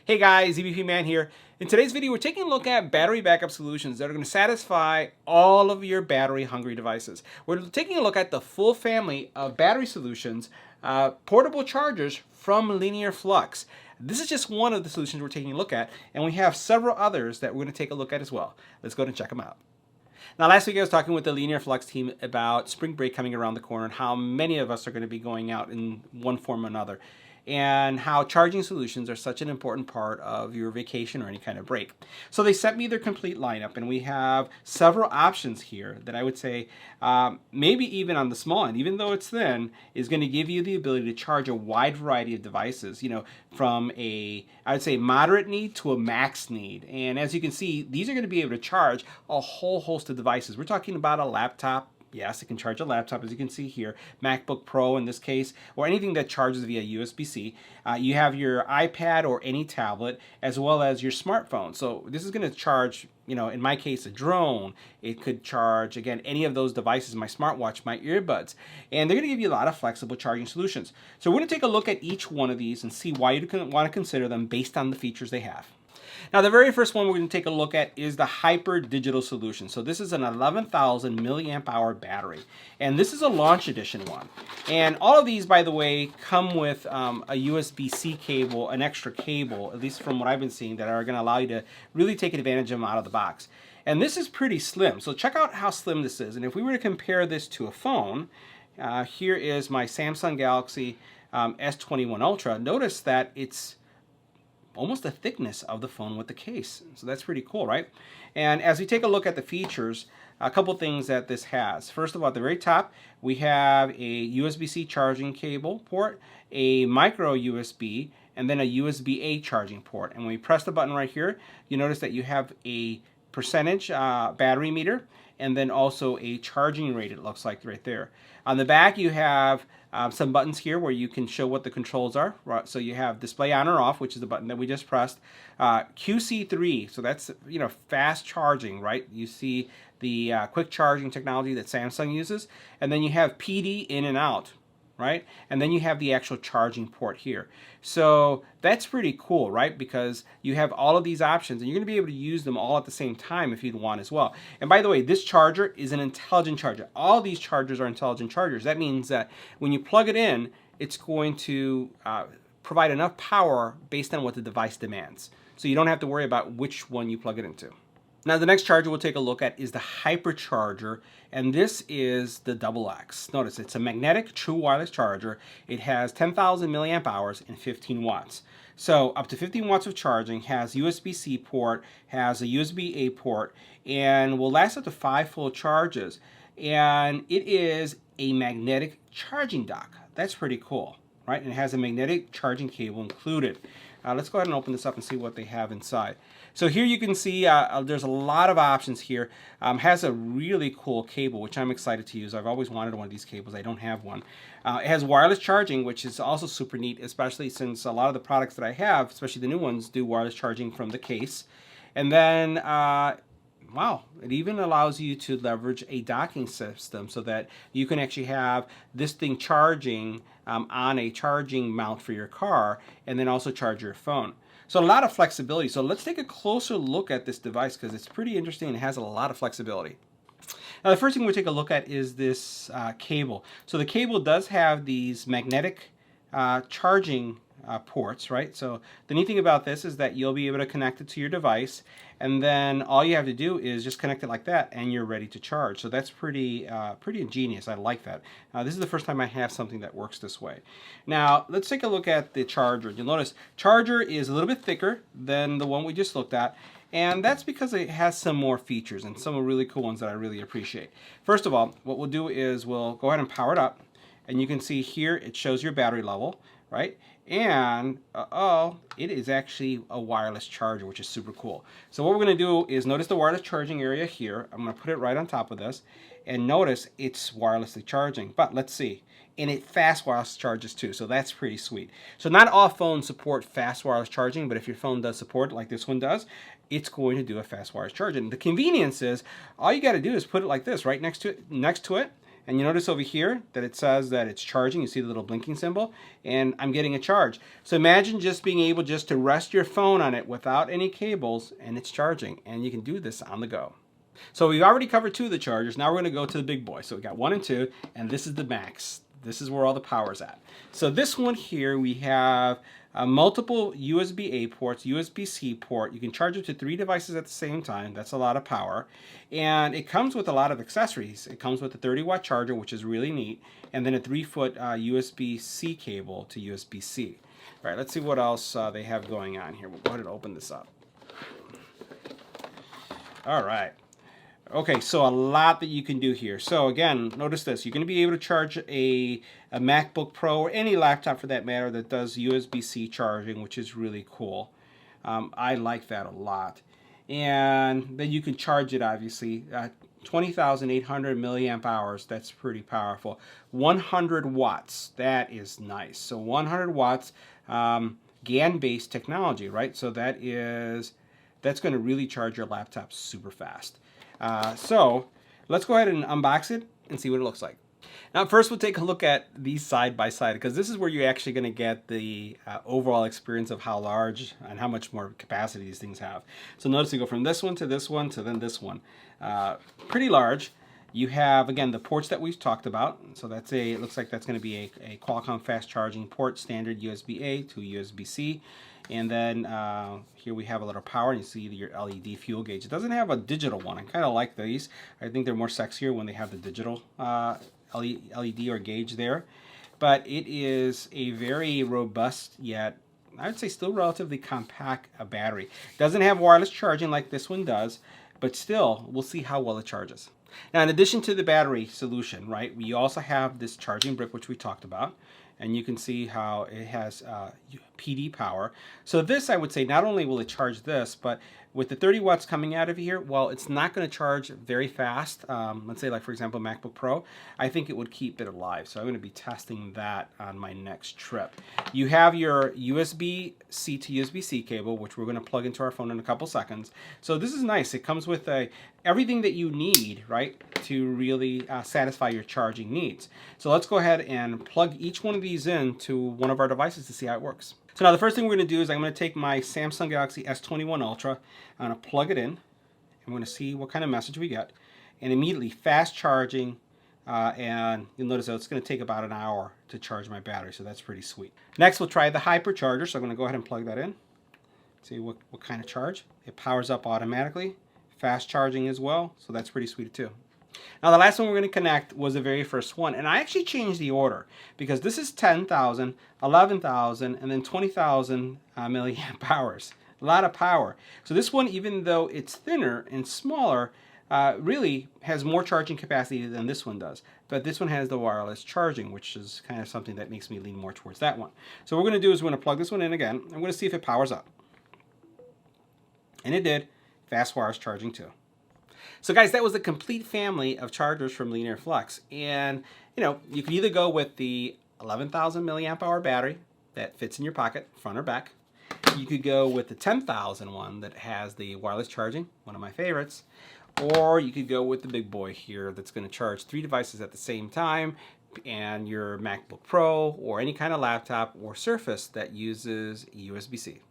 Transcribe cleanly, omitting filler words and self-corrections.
Hey guys, EBPMAN here. In today's video, we're taking a look at battery backup solutions that are going to satisfy all of your battery-hungry devices. We're taking a look at the full family of battery solutions, portable chargers from Linearflux. This is just one of the solutions we're taking a look at, and we have several others that we're going to take a look at as well. Let's go ahead and check them out. Now, last week I was talking with the Linearflux team about spring break coming around the corner and how many of us are going to be going out in one form or another, and how charging solutions are such an important part of your vacation or any kind of break. So they sent me their complete lineup, and we have several options here that I would say maybe even on the small end, even though it's thin, is going to give you the ability to charge a wide variety of devices, from I would say moderate need to a max need. And as you can see, these are going to be able to charge a whole host of devices. We're talking about a laptop. Yes, it can charge a laptop, as you can see here, MacBook Pro in this case, or anything that charges via USB-C. You have your iPad or any tablet, as well as your smartphone. So this is going to charge, in my case, a drone. It could charge, again, any of those devices, my smartwatch, my earbuds. And they're going to give you a lot of flexible charging solutions. So we're going to take a look at each one of these and see why you want to consider them based on the features they have. Now, the very first one we're going to take a look at is the Hyper Digital Solution. So this is an 11,000 milliamp hour battery, and this is a launch edition one. And all of these, by the way, come with a USB-C cable, an extra cable, at least from what I've been seeing, that are going to allow you to really take advantage of them out of the box. And this is pretty slim, so check out how slim this is. And if we were to compare this to a phone, here is my Samsung Galaxy S21 Ultra. Notice that it's almost the thickness of the phone with the case. So that's pretty cool, right? And as we take a look at the features, a couple things that this has. First of all, at the very top, we have a USB-C charging cable port, a micro USB, and then a USB-A charging port. And when we press the button right here, you notice that you have a percentage battery meter, and then also a charging rate, it looks like right there. On the back, you have some buttons here where you can show what the controls are. So you have display on or off, which is the button that we just pressed. QC3, so that's fast charging, right? You see the quick charging technology that Samsung uses, and then you have PD in and out, right? And then you have the actual charging port here. So that's pretty cool, right? Because you have all of these options, and you're going to be able to use them all at the same time if you'd want as well. And by the way, this charger is an intelligent charger. All these chargers are intelligent chargers. That means that when you plug it in, it's going to provide enough power based on what the device demands. So you don't have to worry about which one you plug it into. Now, the next charger we'll take a look at is the Hypercharger, and this is the XX. Notice it's a magnetic true wireless charger. It has 10,000 milliamp hours and 15 watts. So up to 15 watts of charging, has USB-C port, has a USB-A port, and will last up to 5 full charges. And it is a magnetic charging dock. That's pretty cool, right? And it has a magnetic charging cable included. Let's go ahead and open this up and see what they have inside. So here you can see there's a lot of options here. Has a really cool cable, which I'm excited to use. I've always wanted one of these cables. I don't have one. It has wireless charging, which is also super neat, especially since a lot of the products that I have, especially the new ones, do wireless charging from the case. And then wow, it even allows you to leverage a docking system so that you can actually have this thing charging on a charging mount for your car, and then also charge your phone. So a lot of flexibility. So let's take a closer look at this device because it's pretty interesting and has a lot of flexibility. Now, the first thing we'll take a look at is this cable. So the cable does have these magnetic charging ports, right? So the neat thing about this is that you'll be able to connect it to your device, and then all you have to do is just connect it like that, and you're ready to charge. So that's pretty ingenious. I like that. This is the first time I have something that works this way. Now let's take a look at the charger. You'll notice charger is a little bit thicker than the one we just looked at. And that's because it has some more features and some really cool ones that I really appreciate. First of all, what we'll do is we'll go ahead and power it up. And you can see here it shows your battery level, right? And it is actually a wireless charger, which is super cool. So what we're going to do is notice the wireless charging area here. I'm going to put it right on top of this. And notice it's wirelessly charging. But let's see. And it fast wireless charges too, so that's pretty sweet. So not all phones support fast wireless charging, but if your phone does support it, like this one does, it's going to do a fast wireless charging. The convenience is all you got to do is put it like this, right next to it, And you notice over here that it says that it's charging. You see the little blinking symbol, and I'm getting a charge. So imagine just being able just to rest your phone on it without any cables, and it's charging. And you can do this on the go. So we've already covered 2 of the chargers. Now we're going to go to the big boy. So we got 1 and 2, and this is the max. This is where all the power's at. So this one here, we have multiple USB-A ports, USB-C port. You can charge up to 3 devices at the same time. That's a lot of power. And it comes with a lot of accessories. It comes with a 30-watt charger, which is really neat, and then a 3-foot USB-C cable to USB-C. All right, let's see what else they have going on here. We'll go ahead and open this up. All right. Okay, so a lot that you can do here. So again, notice this. You're going to be able to charge a MacBook Pro or any laptop for that matter that does USB-C charging, which is really cool. I like that a lot. And then you can charge it, obviously. 20,800 milliamp hours. That's pretty powerful. 100 watts. That is nice. So 100 watts GaN-based technology, right? So that's going to really charge your laptop super fast. So let's go ahead and unbox it and see what it looks like. Now first we'll take a look at these side by side, because this is where you're actually going to get the overall experience of how large and how much more capacity these things have. So notice we go from this one to this one to then this one. Pretty large. You have, again, the ports that we've talked about. So it looks like that's going to be a Qualcomm fast charging port, standard USB-A to USB-C. And then here we have a little power, and you see your LED fuel gauge. It doesn't have a digital one. I kind of like these. I think they're more sexier when they have the digital LED or gauge there. But it is a very robust, yet I would say still relatively compact battery. It doesn't have wireless charging like this one does, but still, we'll see how well it charges. Now, in addition to the battery solution, right, we also have this charging brick, which we talked about. And you can see how it has PD power. So this, I would say, not only will it charge this, but with the 30 watts coming out of here, well, it's not going to charge very fast. Let's say, like, for example, MacBook Pro. I think it would keep it alive. So I'm going to be testing that on my next trip. You have your USB-C to USB-C cable, which we're going to plug into our phone in a couple seconds. So this is nice. It comes with everything that you need, right, to really satisfy your charging needs. So let's go ahead and plug each one of these in to one of our devices to see how it works. So now the first thing we're going to do is I'm going to take my Samsung Galaxy S21 Ultra. I'm going to plug it in. I'm going to see what kind of message we get. And immediately fast charging, and you'll notice that it's going to take about an hour to charge my battery, so that's pretty sweet. Next we'll try the hypercharger, so I'm going to go ahead and plug that in. See what kind of charge. It powers up automatically. Fast charging as well, so that's pretty sweet too. Now the last one we're going to connect was the very first one, and I actually changed the order because this is 10,000, 11,000, and then 20,000 milliamp hours. A lot of power. So this one, even though it's thinner and smaller, really has more charging capacity than this one does. But this one has the wireless charging, which is kind of something that makes me lean more towards that one. So what we're going to do is we're going to plug this one in again. I'm going to see if it powers up. And it did. Fast wireless charging too. So guys, that was a complete family of chargers from Linearflux. And you can either go with the 11,000 milliamp hour battery that fits in your pocket, front or back. You could go with the 10,000 one that has the wireless charging, one of my favorites. Or you could go with the big boy here that's going to charge 3 devices at the same time, and your MacBook Pro or any kind of laptop or Surface that uses USB-C.